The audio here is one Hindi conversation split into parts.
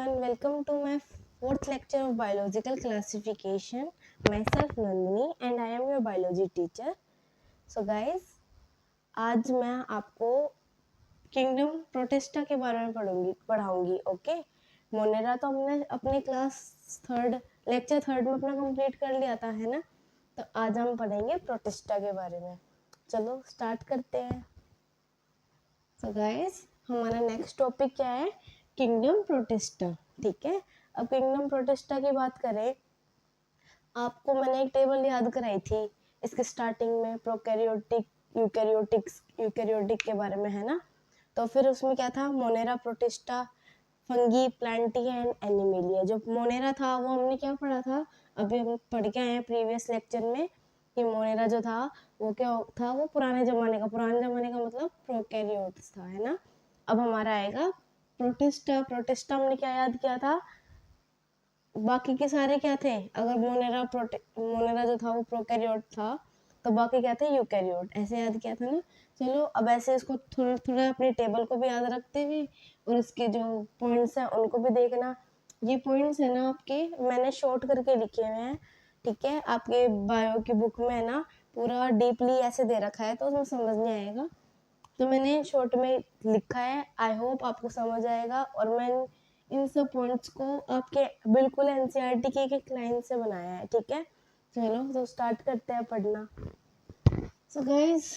everyone, welcome to my fourth lecture of biological classification. Myself Nandini and I am your biology teacher. So guys, आज मैं आपको किंगडम प्रोटिस्टा के बारे में पढ़ाऊंगी. ओके, मोनेरा तो हमने अपनी क्लास लेक्चर थर्ड में अपना कंप्लीट कर लिया था, है ना. तो आज हम पढ़ेंगे प्रोटिस्टा के बारे में. चलो स्टार्ट करते हैं. सो गाइस, हमारा नेक्स्ट टॉपिक क्या है? Kingdom protista. ठीक है, अब किंगडम प्रोटिस्टा की बात करें, आपको मैंने एक टेबल याद कराई थी इसके स्टार्टिंग में, प्रोकैरियोटिक यूकैरियोटिक के बारे में, है ना. तो फिर उसमें क्या था? Monera, protista, fungi, Plantae and animalia. जो मोनेरा था वो हमने क्या पढ़ा था? अभी हम पढ़ के आए हैं प्रीवियस लेक्चर में कि मोनेरा जो था वो क्या था? वो पुराने ज़माने का मतलब प्रोकैरियोट्स था, है ना. अब हमारा आएगा प्रोटिस्टा हमने क्या याद किया था? बाकी के सारे क्या थे? अगर मोनेरा जो था वो प्रोकैरियोट था तो बाकी क्या थे? यूकैरियोट. ऐसे याद किया था ना. चलो अब ऐसे इसको थोड़ा थोड़ा अपने टेबल को भी याद रखते हुए और इसके जो पॉइंट्स हैं उनको भी देखना. ये पॉइंट्स है ना आपके, मैंने शॉर्ट करके लिखे हुए हैं. ठीक है, आपके बायो की बुक में है ना पूरा डीपली ऐसे दे रखा है तो उसमें समझ नहीं आएगा, तो मैंने शॉर्ट में लिखा है. आई होप आपको समझ आएगा. और मैं इन सब पॉइंट्स को आपके बिल्कुल एनसीईआरटी की एक लाइन से बनाया है. ठीक है, चलो तो स्टार्ट करते हैं पढ़ना. सो गाइस,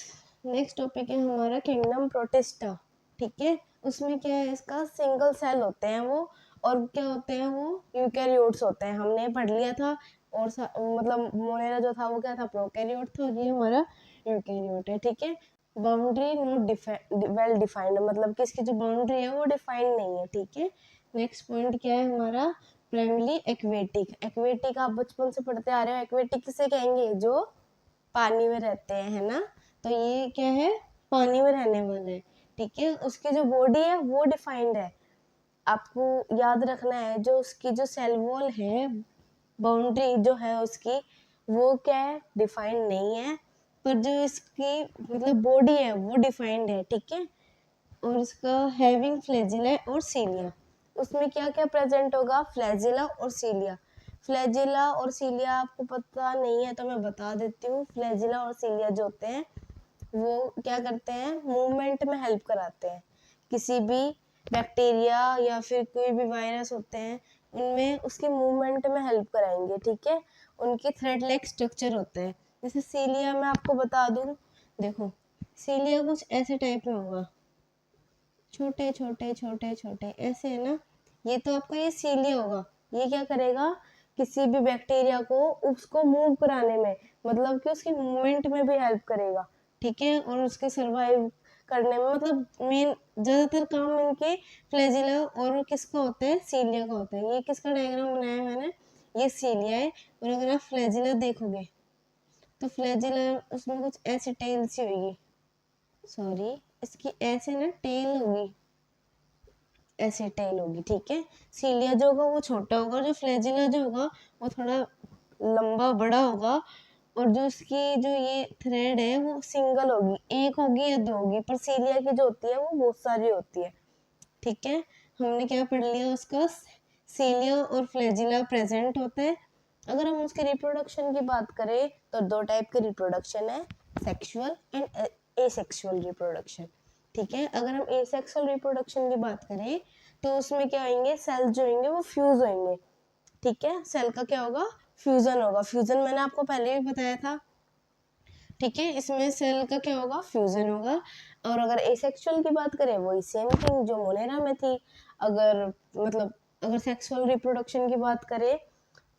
नेक्स्ट टॉपिक है हमारा किंगडम प्रोटिस्टा. ठीक है, उसमें क्या है? इसका सिंगल सेल होते हैं वो, और क्या होते हैं वो? यूकैरियोट्स होते हैं. हमने पढ़ लिया था. और मतलब मोनेरा जो था वो क्या था? प्रोकैरियोट था. और ये हमारा यूकैरियोट है. ठीक है, बाउंड्री नॉट वेल डिफाइंड, मतलब कि इसकी जो बाउंड्री है वो डिफाइंड नहीं है. ठीक है, नेक्स्ट पॉइंट क्या है हमारा? प्राइमरी एक्वेटिक आप बचपन से पढ़ते आ रहे हो. एक्वेटिक किसे कहेंगे? जो पानी में रहते हैं, है ना. तो ये क्या है? पानी में रहने वाले हैं. ठीक है, उसकी जो बॉडी है वो डिफाइंड है. आपको याद रखना है जो उसकी जो सेल वॉल है, बाउंड्री जो है उसकी, वो क्या है? डिफाइंड नहीं है. पर जो इसकी मतलब बॉडी है वो डिफाइंड है. ठीक है, और इसका हैविंग फ्लैजिला और सीलिया. उसमें क्या क्या प्रेजेंट होगा? फ्लैजिला और सीलिया. फ्लैजिला और सीलिया आपको पता नहीं है तो मैं बता देती हूँ. फ्लैजिला और सीलिया जो होते हैं वो क्या करते हैं? मूवमेंट में हेल्प कराते हैं. किसी भी बैक्टीरिया या फिर कोई भी वायरस होते हैं उनमें उसकी मूवमेंट में हेल्प कराएंगे. ठीक है, उनके थ्रेड लाइक स्ट्रक्चर होते हैं. जैसे सीलिया मैं आपको बता दूं, देखो सीलिया कुछ ऐसे टाइप में होगा, छोटे छोटे छोटे छोटे ऐसे, है ना. ये तो आपका ये सीलिया होगा. ये क्या करेगा? किसी भी बैक्टीरिया को उसको मूव कराने में, मतलब कि उसकी मूवमेंट में भी हेल्प करेगा. ठीक है, और उसके सरवाइव करने में, मतलब मेन ज़्यादातर काम इनके फ्लैजिला और किसका होता है? सीलिया का होता है. ये किसका डायग्राम बनाया है मैंने? ये सीलिया है. और अगर आप फ्लैजिला देखोगे तो फ्लैजिला उसमें कुछ ऐसी टेल सी होगी, सॉरी इसकी ऐसे ना टेल होगी, ऐसे टेल होगी. ठीक है, सीलिया जो होगा वो छोटा होगा, जो फ्लैजिला जो होगा वो थोड़ा लंबा बड़ा होगा. और जो उसकी जो ये थ्रेड है वो सिंगल होगी, एक होगी या दो होगी. पर सीलिया की जो होती है वो बहुत सारी होती है. ठीक है, हमने क्या पढ़ लिया? उसका सीलिया और फ्लैजिला प्रेजेंट होते हैं. अगर हम उसके रिप्रोडक्शन की बात करें तो दो टाइप के रिप्रोडक्शन है, सेक्सुअल एंड एसेक्सुअल रिप्रोडक्शन. ठीक है, अगर हम एसेक्सुअल रिप्रोडक्शन की बात करें तो उसमें क्या होंगे? सेल जो होंगे वो फ्यूज होंगे. ठीक है, सेल का क्या होगा? फ्यूजन होगा. फ्यूजन मैंने आपको पहले भी बताया था. ठीक है, इसमें सेल का क्या होगा? फ्यूजन होगा. और अगर एसेक्सुअल की बात करें वही सेम थिंग जो मोनेरा में थी. अगर सेक्सुअल रिप्रोडक्शन की बात करें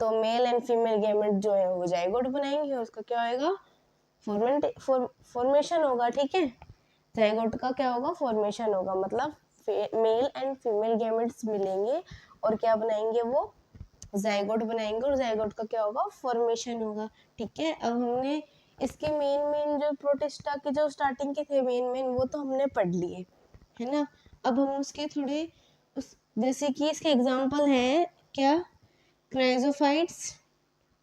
तो मेल एंड फीमेल गैमेट जो है वो जाइगोट बनाएंगे. उसका क्या होएगा? फॉर्मेशन होगा. ठीक है, जाइगोट का क्या होगा? फॉर्मेशन होगा. मतलब मेल एंड फीमेल गैमेट्स मिलेंगे और क्या बनाएंगे? वो जाइगोट बनाएंगे. और जाइगोट का क्या होगा? फॉर्मेशन होगा. ठीक है, अब हमने इसके मेन जो प्रोटिस्टा के जो स्टार्टिंग के थे मेन वो तो हमने पढ़ लिए, है ना. अब हम उसके थोड़े जैसे कि इसके एग्जांपल हैं क्या? Chrysophytes,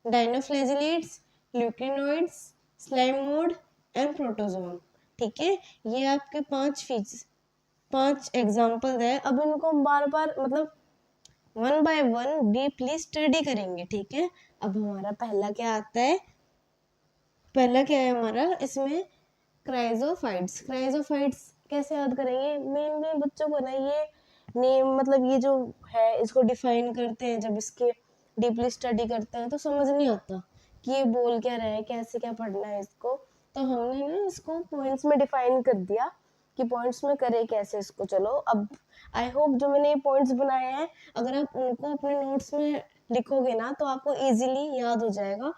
dinoflagellates, ल्यूकेनोइड्स, slime mode and प्रोटोजोम. ठीक है, ये आपके 5 एग्जांपल है. अब इनको हम बार बार मतलब one by one deeply study करेंगे, ठीक है। अब हमारा पहला क्या आता है, पहला क्या है हमारा इसमें, क्राइजोफाइट्स। क्राइजोफाइट्स कैसे याद करेंगे, मेनली बच्चों को ना ये नेम मतलब ये जो है इसको डिफाइन करते हैं, जब इसके डीपली स्टडी करते हैं तो समझ नहीं आता कि ये बोल क्या रहा है, कैसे क्या पढ़ना है इसको। तो हमने ना इसको पॉइंट्स में डिफाइन कर दिया कि पॉइंट्स में करे कैसे इसको। चलो अब आई होप जो मैंने ये पॉइंट्स बनाए हैं अगर आप उनको अपने नोट्स में लिखोगे ना तो आपको इजीली याद हो जाएगा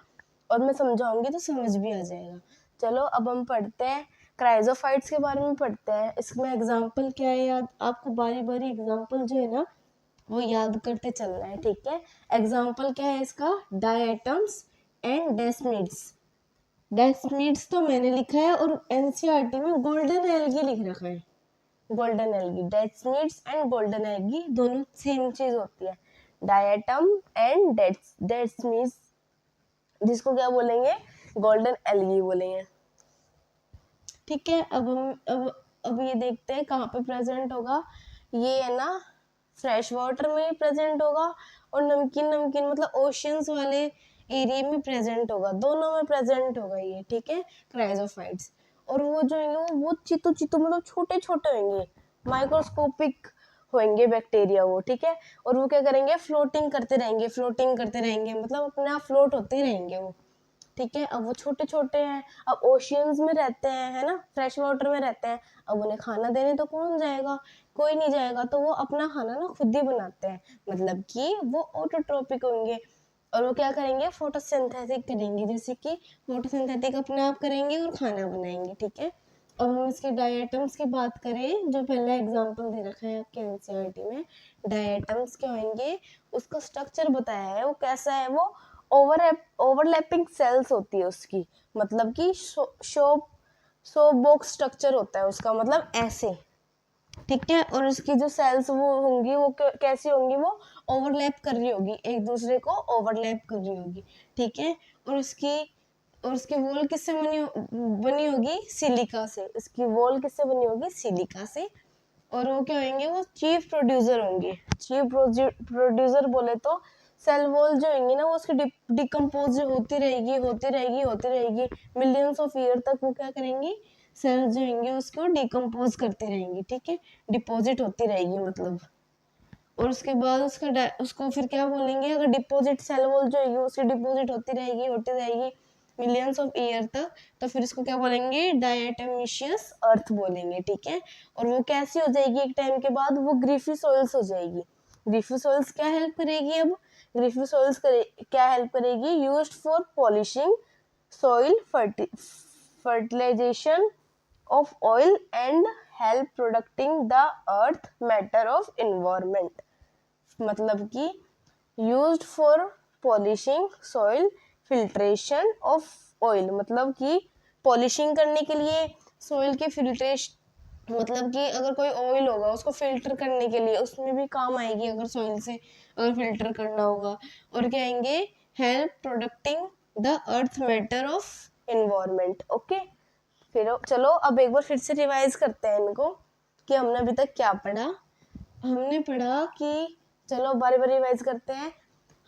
और मैं समझाऊंगी तो समझ भी आ जाएगा। चलो अब हम पढ़ते हैं क्राइजोफाइट्स के बारे में पढ़ते हैं। इसमें एग्जाम्पल क्या है, याद आपको बारी बारी एग्जाम्पल जो है ना वो याद करते चलना है, ठीक है। एग्जाम्पल क्या है इसका, डायटम्स एंड डेस्मिड्स। डेस्मिड्स तो मैंने लिखा है और एनसीईआरटी में गोल्डन एल्गी लिख रखा है। Golden algae, desmids and golden algae दोनों सेम चीज होती है। डायटम एंड डेस्मिड्स जिसको क्या बोलेंगे, गोल्डन एल्गी बोलेंगे, ठीक है। अब हम अब ये देखते हैं कहाँ पे प्रेजेंट होगा। ये है ना फ्रेश वाटर में ही प्रेजेंट होगा और नमकीन नमकीन मतलब ओशियंस वाले एरिया में प्रेजेंट होगा, दोनों में प्रेजेंट होगा ये, ठीक है, क्राइजोफाइट्स। और वो जो होंगे वो बहुत चीतू चीतू मतलब छोटे छोटे होंगे, माइक्रोस्कोपिक होंगे बैक्टीरिया वो, ठीक है। और वो क्या करेंगे, फ्लोटिंग करते रहेंगे, फ्लोटिंग करते रहेंगे मतलब अपने आप फ्लोट होते रहेंगे वो, ठीक है। अब वो छोटे छोटे हैं, अब ओशियंस में रहते हैं, है ना, फ्रेश वाटर में रहते हैं। अब उन्हें खाना देने तो कौन जाएगा, कोई नहीं जाएगा, तो वो अपना खाना ना खुद ही बनाते हैं, मतलब कि वो ऑटोट्रोपिक होंगे। और वो क्या करेंगे, फोटोसिंथेटिक करेंगे, जैसे कि फोटोसिंथेटिक अपने आप करेंगे और खाना बनाएंगे, ठीक है। अब हम इसके डायटम्स की बात करें, जो पहला एग्जांपल दे रखा है आपके एनसीईआरटी में, डायटम्स क्या होंगे, उसका स्ट्रक्चर बताया है वो कैसा है, वो ओवरलैपिंग सेल्स होती है उसकी, मतलब कि शो बॉक्स स्ट्रक्चर होता है उसका, मतलब ऐसे, ठीक है। और उसकी जो सेल्स वो होंगी वो कैसी होंगी, वो ओवरलैप कर रही होगी, एक दूसरे को ओवरलैप कर रही होगी, ठीक है। और उसकी वॉल किससे बनी होगी, सिलिका से। इसकी वॉल किससे बनी होगी, सिलिका से। और वो क्या होंगे, वो चीफ प्रोड्यूसर होंगे। चीफ प्रोड्यूसर बोले तो सेल वॉल जो होंगी ना वो उसकी डिकम्पोज होती रहेगी होती रहेगी होती रहेगी, मिलियंस ऑफ ईयर तक वो क्या करेंगी, सेल्स जो होंगे उसको डिकम्पोज करते रहेंगी, ठीक है, डिपॉजिट होती रहेगी मतलब। और उसके बाद उसको फिर क्या बोलेंगे, अगर डिपॉजिट सेल वॉल जो है उसकी डिपॉजिट होती रहेगी मिलियंस ऑफ ईयर तक, तो फिर इसको क्या बोलेंगे, डायटोमिशियस अर्थ बोलेंगे, ठीक है। और वो कैसी हो जाएगी, एक टाइम के बाद वो ग्रीफी सॉइल्स हो जाएगी। ग्रीफी सॉइल्स क्या हेल्प करेगी, अब ग्रीफी सॉइल्स क्या हेल्प करेगी, used for polishing soil, fertilization of oil and help protecting the earth matter of environment, मतलब कि used for polishing soil, filtration of oil मतलब कि पॉलिशिंग करने के लिए सोइल के फिल्ट्रेशन, मतलब कि अगर कोई ऑयल होगा उसको फिल्टर करने के लिए उसमें भी काम आएगी अगर सॉइल से अगर फिल्टर करना होगा। और क्या आएंगे, help protecting the earth matter of environment, okay. फिर चलो अब एक बार फिर से रिवाइज करते हैं इनको कि हमने अभी तक क्या पढ़ा। हमने पढ़ा कि, चलो बारी बारी रिवाइज करते हैं।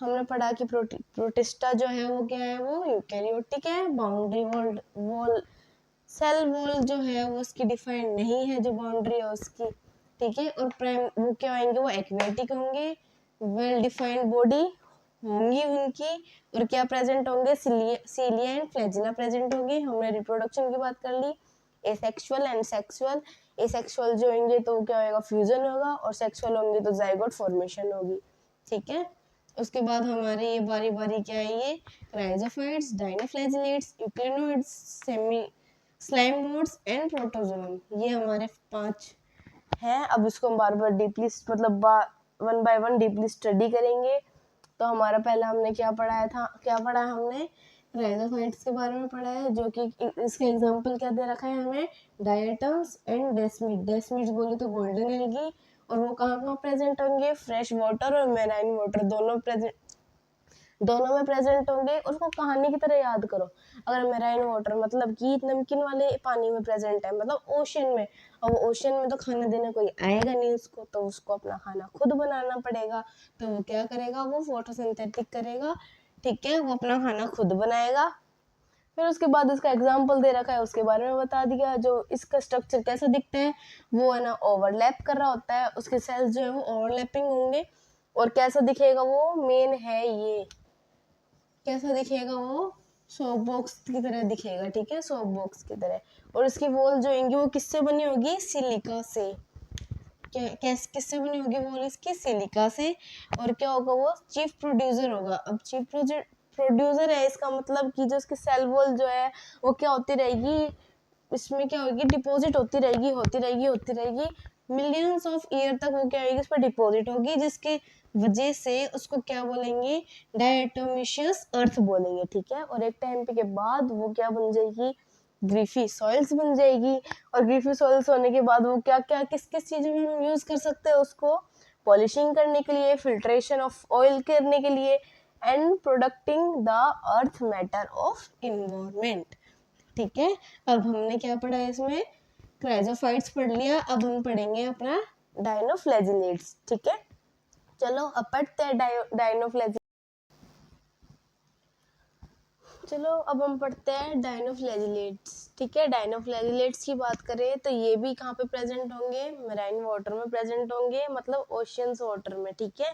हमने पढ़ा कि प्रोटिस्टा जो है वो क्या है, वो यूकैरियोटिक है, बाउंड्री वॉल सेल वॉल जो है वो उसकी डिफाइंड नहीं है, जो बाउंड्री है उसकी, ठीक है। और प्राइम वो क्या होंगे, वो एक्वेटिक होंगे, वेल डिफाइंड बॉडी होंगी उनकी, और क्या प्रेजेंट होंगे, सीलिया एंड फ्लैजिला प्रेजेंट होंगे। हमने रिप्रोडक्शन की बात कर ली, एसेक्सुअल एंड सेक्सुअल। एसेक्सुअल जो होंगे तो क्या होगा, फ्यूजन होगा, और सेक्सुअल होंगे तो जाइगोट फॉर्मेशन होगी, ठीक है। उसके बाद हमारे ये बारी बारी क्या है, ये chrysophytes, dinoflagellates, euglenoids, semi slime moulds and protozoans, ये हमारे 5 हैं। अब इसको हम बार बार डीपली मतलब one by one deeply study करेंगे। तो हमारा पहला हमने क्या पढ़ाया था, क्या पढ़ा है हमने, राइजोफाइट्स के बारे में पढ़ा है, जो कि इसके एग्जांपल क्या दे रखा है हमें, डायटम्स एंड डेस्मिड। डेस्मिड बोले तो गोल्डन एल्गी, और वो कहाँ कहाँ प्रेजेंट होंगे, फ्रेश वाटर और मेराइन वाटर दोनों प्रेजेंट दोनों में प्रेजेंट होंगे। उसको कहानी की तरह याद करो। अगर मेराइन वाटर मतलब कि नमकीन वाले पानी में प्रेजेंट है, मतलब ओशन में, और ओशन में तो खाना देने कोई आएगा नहीं उसको, तो उसको अपना खाना खुद बनाना पड़ेगा। तो वो क्या करेगा, वो फोटोसिंथेटिक करेगा, ठीक है, वो अपना खाना खुद बनाएगा। फिर उसके बाद इसका एग्जाम्पल दे रखा है, उसके बारे में बता दिया। जो इसका स्ट्रक्चर कैसा दिखता है, वो है ना ओवरलैप कर रहा होता है, उसके सेल्स जो है वो ओवरलैपिंग होंगे। और कैसा दिखेगा, वो मेन है ये, कैसा दिखेगा वो, सोप बॉक्स की तरह दिखेगा, ठीक है, सोप बॉक्स की तरह। और इसकी वॉल जो होंगी वो किससे बनी होगी, सिलिका से। किससे बनी होगी वॉल इसकी, सिलिका से। और क्या होगा, वो चीफ प्रोड्यूसर होगा। अब चीफ प्रोड्यूसर है, इसका मतलब कि जो इसकी सेल वॉल जो है वो क्या होती रहेगी, इसमें क्या होगी, डिपॉजिट होती रहेगी, होती रहेगी, होती रहेगी। मिलियंस ऑफ ईयर तक वो क्या होगी, उस पर डिपॉजिट होगी, जिसके वजह से उसको क्या बोलेंगे, डायटोमिशियस अर्थ बोलेंगे, ठीक है। और एक टाइम पे के बाद वो क्या बन जाएगी, ग्रीफी सॉइल्स बन जाएगी। और ग्रीफी सॉइल्स होने के बाद वो क्या क्या किस किस चीज में हम यूज कर सकते हैं उसको, पॉलिशिंग करने के लिए, फिल्ट्रेशन ऑफ ऑयल करने के लिए, and प्रोडक्टिंग the earth matter of environment, ठीक है। अब हमने क्या पढ़ा है इसमें, क्राइजोफाइट्स पढ़ लिया। अब हम पढ़ेंगे अपना डायनोफ्लैजिलेट्स, ठीक है। चलो अब पढ़ते हैं डायनोफ्लैजिलेट्स। चलो अब हम पढ़ते हैं डायनोफ्लैजिलेट्स, ठीक है। डायनोफ्लैजिलेट्स की बात करें तो ये भी कहाँ पे प्रेजेंट होंगे, मैराइन वाटर में प्रेजेंट होंगे, मतलब ओशियंस वाटर में, ठीक है।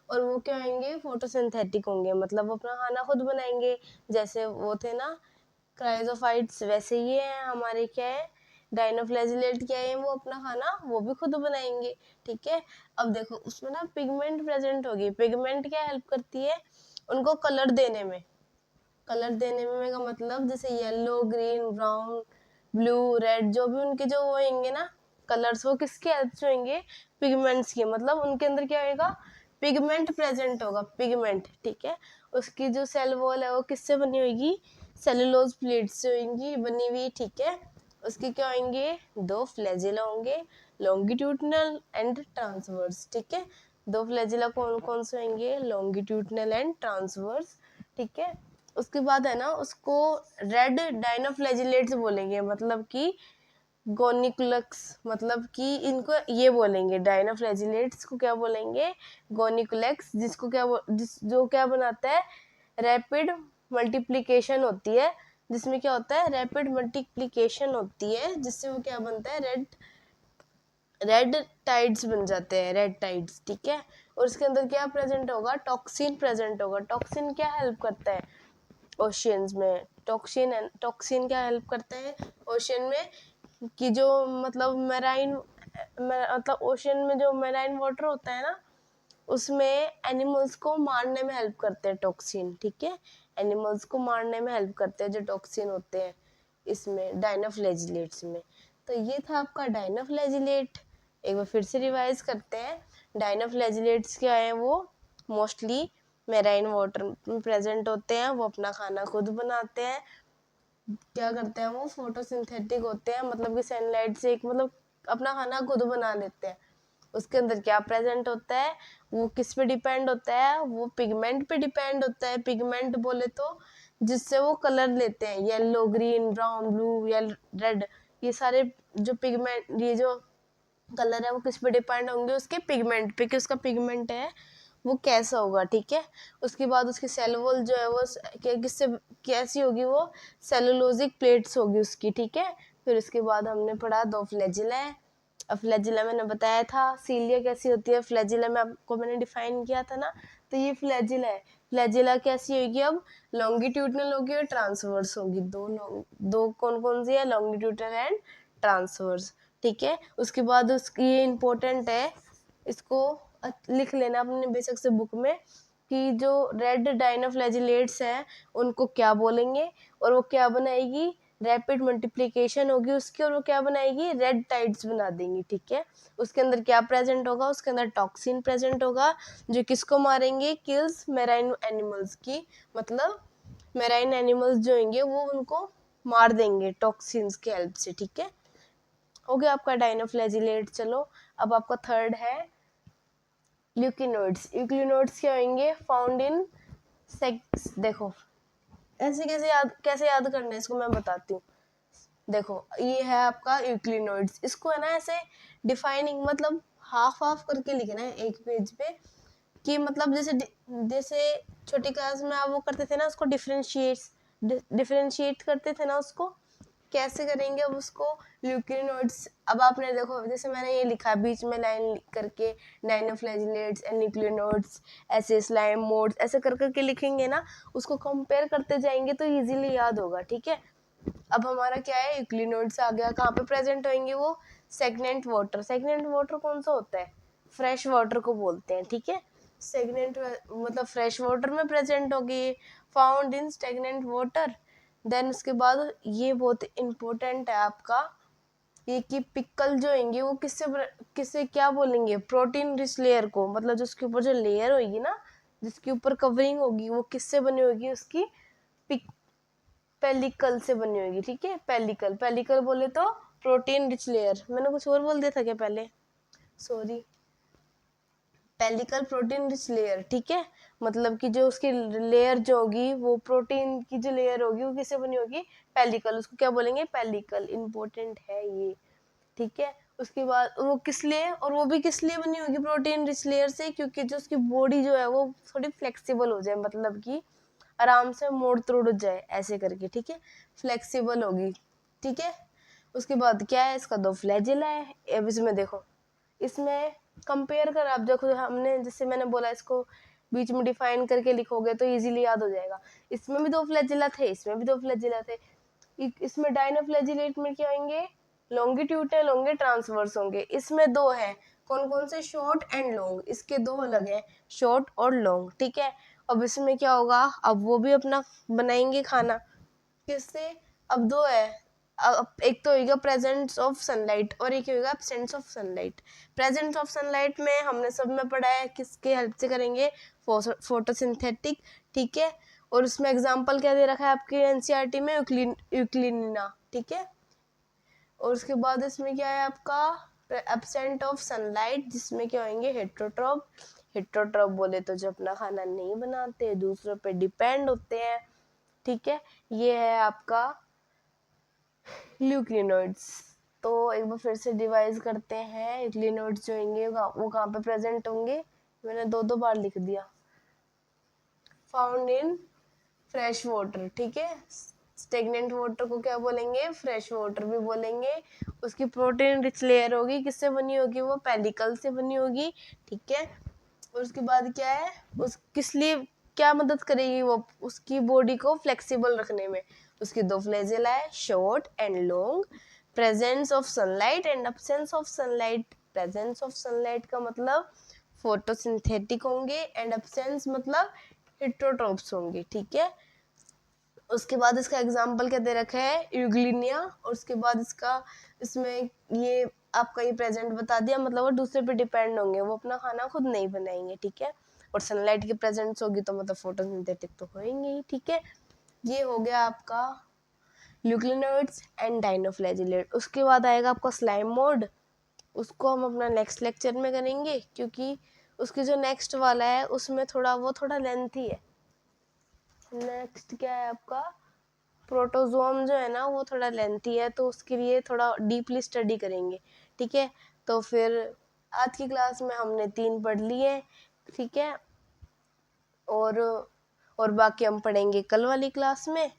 और वो क्या होंगे, फोटोसिंथेटिक होंगे, मतलब वो अपना खाना खुद बनाएंगे। जैसे वो थे ना क्राइजोफाइट्स, वैसे ये है हमारे क्या है, डायनोफ्लैजिलेट क्या है, वो अपना खाना वो भी खुद बनाएंगे, ठीक है। अब देखो उसमें ना पिगमेंट प्रेजेंट होगी। पिगमेंट क्या हेल्प करती है उनको कलर देने में, कलर देने में का मतलब जैसे yellow, green, brown, blue, red, जो भी उनके जो वो होंगे ना कलर्स, वो किसके हेल्प से होंगे, पिगमेंट्स के। मतलब उनके अंदर क्या होगा, पिगमेंट प्रेजेंट होगा, पिगमेंट, ठीक है। उसकी जो सेल वॉल है वो किससे बनी होगी, सेलुलोज प्लेट से होंगी बनी हुई, ठीक है। उसके क्या होंगे, दो फ्लैजिला होंगे, लॉन्गिट्यूडनल एंड ट्रांसवर्स, ठीक है। दो फ्लैजिला कौन कौन से होंगे, लॉन्गिट्यूडनल एंड ट्रांसवर्स, ठीक है। उसके बाद है ना उसको रेड डायनोफ्लैजिलेट्स बोलेंगे, मतलब कि गोनिकुलक्स, मतलब कि इनको ये बोलेंगे, डायनोफ्लैजिलेट्स को क्या बोलेंगे, गोनिकुलक्स, जिसको क्या जो क्या बनाता है, रैपिड मल्टीप्लिकेशन होती है, जिसमें क्या होता है, रैपिड मल्टीप्लिकेशन होती है, जिससे वो क्या बनता है, रेड टाइड्स बन जाते हैं, रेड टाइड्स, ठीक है। और उसके अंदर क्या प्रेजेंट होगा, टॉक्सिन प्रेजेंट होगा। टॉक्सिन क्या हेल्प करता है ओशियंस में, टॉक्सिन क्या हेल्प करता है ओशियन में, कि जो मतलब मेराइन, मतलब ओशियन में जो मेराइन वाटर होता है ना, उसमें एनिमल्स को मारने में हेल्प करते हैं टॉक्सिन, ठीक है। एनिमल्स को मारने में हेल्प करते हैं जो टॉक्सिन होते हैं इसमें, डायनोफ्लैजिलेट्स में। तो ये था आपका डायनोफ्लैजिलेट। एक बार फिर से रिवाइज करते हैं। डायनोफ्लैजिलेट्स क्या है, वो मोस्टली मेराइन वाटर में प्रेजेंट होते हैं, वो अपना खाना खुद बनाते हैं। क्या करते हैं, वो फोटोसिंथेटिक होते हैं, मतलब कि सनलाइट से एक मतलब अपना खाना खुद बना लेते हैं। उसके अंदर क्या प्रेजेंट होता है, वो किस पे डिपेंड होता है, वो पिगमेंट पे डिपेंड होता है। पिगमेंट बोले तो जिससे वो कलर लेते हैं, येलो, ग्रीन, ब्राउन, ब्लू या रेड, ये सारे जो पिगमेंट, ये जो कलर है वो किस पे डिपेंड होंगे, उसके पिगमेंट पे, कि उसका पिगमेंट है वो कैसा होगा, ठीक है। उसके बाद उसकी सेल वॉल जो है वो किससे कैसी होगी, वो सेलुलोजिक प्लेट्स होगी उसकी, ठीक है। फिर उसके बाद हमने पढ़ा दो फ्लैजिला है। अब फ्लैजिला मैंने बताया था, सीलिया कैसी होती है, फ्लैजिला में आपको मैंने डिफाइन किया था ना, तो ये फ्लैजिला है। फ्लैजिला कैसी होगी, अब लॉन्गिट्यूडनल होगी और ट्रांसवर्स होगी, दो कौन कौन सी है, लॉन्गिट्यूडनल एंड ट्रांसवर्स, ठीक है। उसके बाद उसकी ये इम्पोर्टेंट है, इसको लिख लेना अपने बेसिक से बुक में, कि जो रेड डायनोफ्लैजिलेट्स है उनको क्या बोलेंगे, और वो क्या बनाएगी, रैपिड मल्टीप्लिकेशन होगी उसकी, और वो क्या बनाएगी, रेड टाइड्स बना देंगी, ठीक है। उसके अंदर क्या प्रेजेंट होगा, उसके अंदर टॉक्सिन प्रेजेंट होगा, जो किसको मारेंगे, किल्स मेराइन एनिमल्स की, मतलब मेराइन एनिमल्स जो होंगे वो उनको मार देंगे टॉक्सिन्स के हेल्प से, ठीक है। हो गया आपका डायनोफ्लैजिलेट। चलो अब आपका थर्ड है ल्यूकिनोइड्स। ल्यूकिनोइड्स क्या होंगे, फाउंड इन देखो ऐसे कैसे याद करना है इसको मैं बताती हूँ। देखो ये है आपका यूक्लिनोइड्स, इसको है ना ऐसे डिफाइनिंग मतलब हाफ हाफ करके लिखना है एक पेज पे, कि मतलब जैसे छोटी क्लास में आप वो करते थे ना, उसको डिफरेंशिएट करते थे ना, उसको कैसे करेंगे अब उसको ल्यूकेनोइड्स। अब आपने देखो जैसे मैंने ये लिखा बीच में लाइन करके, डाइनोफ्लैजिलेट्स एंड न्यूक्लियोनोइड्स, ऐसे स्लाइम मोड्स ऐसे कर करके लिखेंगे ना, उसको कंपेयर करते जाएंगे तो इजीली याद होगा। ठीक है, अब हमारा क्या है, यूक्लिनोइड्स आ गया, कहाँ पे प्रेजेंट होंगे वो, स्टेगनेंट वाटर। स्टेगनेंट वाटर कौन सा होता है, फ्रेश वाटर को बोलते हैं। ठीक है, स्टेगनेंट मतलब फ्रेश वाटर में प्रेजेंट होगी, found in stagnant water. Then उसके बाद ये बहुत इम्पोर्टेंट है आपका, ये कि पिकल जो होंगे वो किससे क्या बोलेंगे, प्रोटीन रिच लेयर को, मतलब जो उसके ऊपर जो लेयर होगी ना, जिसके ऊपर कवरिंग होगी, वो किससे बनी होगी, उसकी पेलिकल से बनी होगी। ठीक है, पेलिकल, पेलिकल बोले तो प्रोटीन रिच लेयर, मैंने कुछ और बोल दिया था क्या पहले, sorry, pellicle protein rich layer. ठीक है, मतलब कि जो उसकी लेयर जो होगी, वो प्रोटीन की जो लेयर होगी वो किससे बनी होगी, पेलिकल, उसको क्या बोलेंगे, पेलिकल, इंपॉर्टेंट है ये। ठीक है, उसके बाद वो किस लिए, और वो भी किस लिए बनी होगी प्रोटीन रिच लेयर से, क्योंकि जो उसकी बॉडी जो है वो थोड़ी फ्लेक्सिबल हो जाए, मतलब कि आराम से मोड़ तोड़ जाए ऐसे करके। ठीक है, फ्लेक्सिबल होगी। ठीक है, उसके बाद क्या है, इसका दो फ्लैजिला है। अब इसमें देखो, इसमें कंपेयर कर, आप देखो हमने जैसे मैंने बोला इसको बीच में डिफाइन करके लिखोगे तो इजीली याद हो जाएगा। इसमें भी दो फ्लैजिला थे, इसमें भी दो फ्लैजिला थे। इसमें डायनोफ्लैजिलेट में क्या होंगे, लॉन्गिट्यूडनल होंगे, ट्रांसवर्स होंगे। इसमें दो है, कौन कौन से, शॉर्ट एंड लॉन्ग, इसके दो अलग है, शॉर्ट और लॉन्ग। ठीक है, अब इसमें क्या होगा, अब वो भी अपना बनाएंगे खाना, किससे, अब दो है, अब एक तो होगा प्रेजेंस ऑफ सनलाइट और एक होगा absence of sunlight. Presence of sunlight में हमने सब में पढ़ा है किसके हेल्प से करेंगे, फोटोसिंथेटिक। ठीक है, और उसमें एग्जांपल क्या दे रखा है आपके एनसीईआरटी में, यूक्लिनिना। ठीक है, और उसके बाद इसमें क्या है आपका, एब्सेंट ऑफ सनलाइट, जिसमें क्या होंगे, हेट्रोट्रॉप। हेट्रोट्रॉप बोले तो जो अपना खाना नहीं बनाते, दूसरों पे डिपेंड होते हैं। ठीक है, ये है आपका ल्यूक्लिनोइड्स। तो एक बार फिर से डिवाइज करते हैं, यूक्लिनोइड्स जो होंगे वो कहाँ पे प्रेजेंट होंगे, मैंने दो दो बार लिख दिया, फाउंड इन फ्रेश वाटर। ठीक है, स्टेगनेंट वाटर को क्या बोलेंगे, फ्रेश वाटर भी बोलेंगे। उसकी प्रोटीन रिच लेयर होगी, किससे बनी होगी, वो पेलिकल से बनी होगी। ठीक है, और उसके बाद क्या है, उस किस लिए क्या मदद करेगी वो, उसकी बॉडी को फ्लेक्सिबल रखने में। उसकी दो फ्लैजिला है, short and long, presence of sunlight and absence of sunlight. Presence of sunlight का मतलब फोटोसिंथेटिक होंगे, एंड एब्सेंस मतलब हेट्रोट्रोप्स होंगे। ठीक है, उसके बाद इसका एग्जाम्पल क्या दे रखा है, यूग्लिनिया, और उसके बाद इसमें ये आपका ये प्रेजेंट बता दिया, मतलब वो दूसरे पे डिपेंड होंगे, वो अपना खाना खुद नहीं बनाएंगे। ठीक है, और सनलाइट की प्रेजेंस होगी तो मतलब फोटोसिंथेटिक तो होंगे ही। ठीक है, ये हो गया आपका ल्यूक्लिनोइड्स एंड डाइनोफ्लैजिलेट। उसके बाद आएगा आपका स्लाइम मोड, उसको हम अपना नेक्स्ट लेक्चर में करेंगे, क्योंकि उसकी जो नेक्स्ट वाला है उसमें थोड़ा लेंथी है। नेक्स्ट क्या है आपका, प्रोटोजोम जो है ना वो थोड़ा लेंथी है, तो उसके लिए थोड़ा डीपली स्टडी करेंगे। ठीक है, तो फिर आज की क्लास में हमने 3 पढ़ लिए। ठीक है, और बाकी हम पढ़ेंगे कल वाली क्लास में।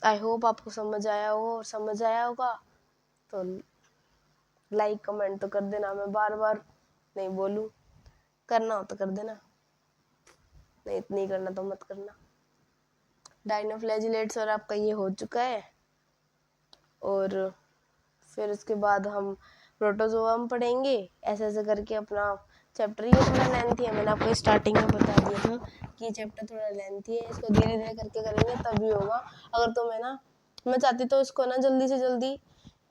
आई होप आपको समझ आया हो, और समझ आया होगा तो लाइक कमेंट तो कर देना, मैं बार बार नहीं बोलूँ, करना हो तो कर देना, नहीं करना तो मत करना। डाइनोफ्लैजिलेट्स और आपका ये हो चुका है, और फिर उसके बाद हम प्रोटोजोअम पढ़ेंगे। ऐसे ऐसे करके अपना चैप्टर, ये थोड़ा लेंथी है, मैंने आपको स्टार्टिंग में बता दिया था कि चैप्टर थोड़ा लेंथी है, इसको धीरे धीरे करके करेंगे तभी होगा। अगर तो मैं चाहती तो इसको ना जल्दी से जल्दी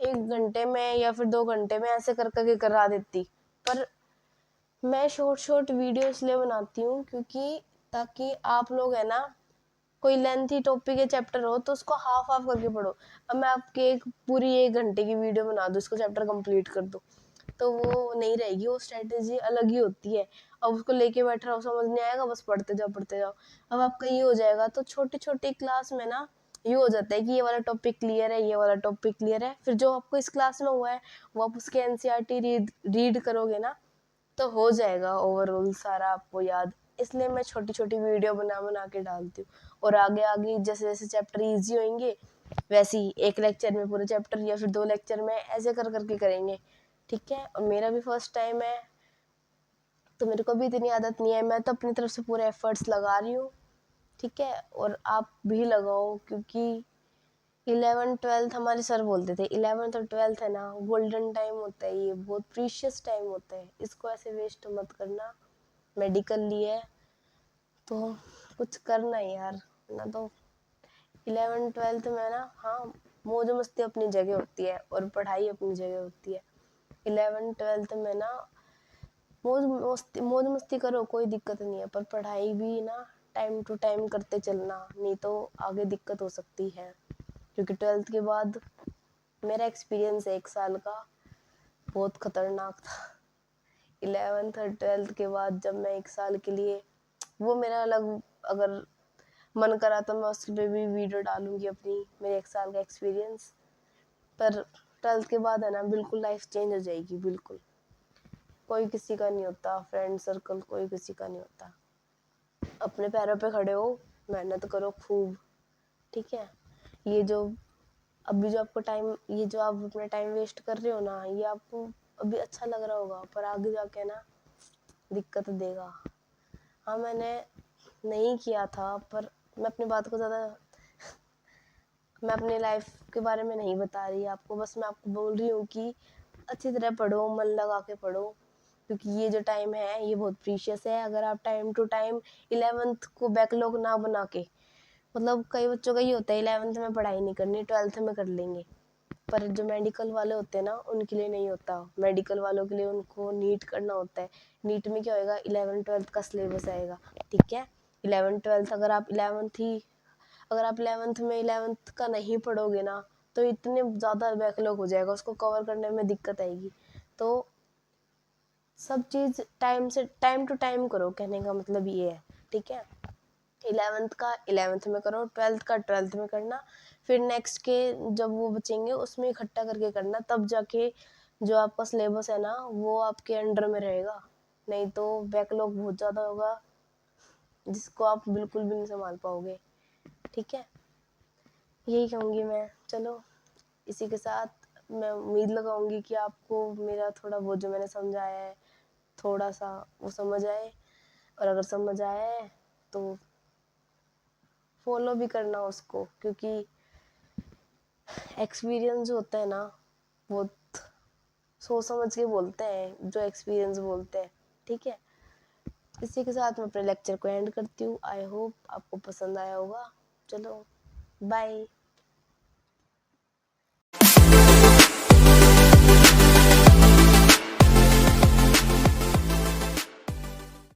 1 घंटे में या फिर 2 घंटे में ऐसे कर करके करा देती, पर मैं शॉर्ट वीडियो इसलिए बनाती हूँ क्योंकि ताकि आप लोग है ना, कोई लेंथी टॉपिक या चैप्टर हो तो उसको हाफ हाफ करके पढ़ो। अब मैं आपके एक पूरी 1 घंटे की वीडियो बना दूँ, इसको चैप्टर कंप्लीट कर दूँ, तो वो नहीं रहेगी, वो स्ट्रेटेजी अलग ही होती है। अब उसको लेके बैठ रहा हो, समझ नहीं आएगा, बस पढ़ते जाओ पढ़ते जाओ। अब आपका ये हो जाएगा, तो छोटी छोटी क्लास में ना ये हो जाता है कि ये वाला टॉपिक क्लियर है, ये वाला टॉपिक क्लियर है, फिर जो आपको इस क्लास में हुआ है वो आप उसके एनसीईआरटी रीड करोगे ना, तो हो जाएगा ओवरऑल सारा आपको याद। इसलिए मैं छोटी छोटी वीडियो बना बना के डालती हूँ, और आगे आगे जैसे जैसे चैप्टर इजी होंगे वैसे ही एक लेक्चर में पूरे चैप्टर या फिर 2 लेक्चर में ऐसे कर करके करेंगे, ठीक है। और मेरा भी फर्स्ट टाइम है, तो मेरे को भी इतनी आदत नहीं है, मैं तो अपनी तरफ से पूरे एफर्ट्स लगा रही हूँ, ठीक है। और आप भी लगाओ, क्योंकि 11th 12th हमारे सर बोलते थे 11th और 12th है ना, गोल्डन टाइम होता है, ये बहुत प्रीशियस टाइम होता है, इसको ऐसे वेस्ट मत करना। मेडिकल लिए तो कुछ करना है यार, ना तो 11th 12th में ना, हाँ मौज मस्ती अपनी जगह होती है और पढ़ाई अपनी जगह होती है। 11th 12th में ना मौज मस्ती करो, कोई दिक्कत नहीं है, पर पढ़ाई भी ना टाइम टू टाइम करते चलना, नहीं तो आगे दिक्कत हो सकती है। क्योंकि 12th के बाद मेरा एक्सपीरियंस है 1 साल का, बहुत खतरनाक था। 11th और 12th के बाद जब मैं 1 साल के लिए, वो मेरा अलग, अगर मन करा तो मैं उस पर भी वीडियो डालूंगी अपनी, मेरे 1 साल का एक्सपीरियंस। पर 12th के बाद है ना, बिल्कुल लाइफ चेंज हो जाएगी, बिल्कुल कोई किसी का नहीं होता, फ्रेंड सर्कल कोई किसी का नहीं होता। अपने पैरों पे खड़े हो, मेहनत करो खूब, ठीक है। ये जो अभी जो आपको टाइम, ये जो आप अपना टाइम वेस्ट कर रहे हो ना, ये आपको अभी अच्छा लग रहा होगा, पर आगे जाके ना दिक्कत देगा। हाँ मैंने नहीं किया था, पर मैं अपनी बात को ज़्यादा, मैं अपनी लाइफ के बारे में नहीं बता रही आपको, बस मैं आपको बोल रही हूँ कि अच्छी तरह पढ़ो, मन लगा के पढ़ो, क्योंकि ये जो टाइम है ये बहुत प्रीशियस है। अगर आप टाइम टू टाइम 11th को बैकलॉग ना बना के, मतलब कई बच्चों का ये होता है 11th में पढ़ाई नहीं करनी, 12th में कर लेंगे, पर जो मेडिकल वाले होते हैं ना उनके लिए नहीं होता। मेडिकल वालों के लिए उनको नीट करना होता है। नीट में क्या होएगा, 11th 12th का सिलेबस आएगा, ठीक है। 11th 12th अगर आप 11th में 11th का नहीं पढ़ोगे ना, तो इतने ज़्यादा बैकलॉग हो जाएगा, उसको कवर करने में दिक्कत आएगी। तो सब चीज़ टाइम से, टाइम टू टाइम करो, कहने का मतलब ये है, ठीक है। 11th का 11th में करो, 12th का 12th में करना, फिर नेक्स्ट के जब वो बचेंगे उसमें इकट्ठा करके करना, तब जाके जो आपका सिलेबस है ना वो आपके अंडर में रहेगा। नहीं तो बैकलॉग बहुत ज़्यादा होगा, जिसको आप बिल्कुल भी नहीं संभाल पाओगे, ठीक है। यही कहूँगी मैं। चलो, इसी के साथ मैं उम्मीद लगाऊंगी कि आपको मेरा थोड़ा वो जो मैंने समझाया है थोड़ा सा वो समझ आए, और अगर समझ आया है तो फॉलो भी करना उसको, क्योंकि एक्सपीरियंस जो होता है ना वो सोच समझ के बोलते हैं, जो एक्सपीरियंस बोलते हैं, ठीक है। इसी के साथ मैं अपने लेक्चर को एंड करती हूँ। आई होप आपको पसंद आया होगा। चलो, बाय।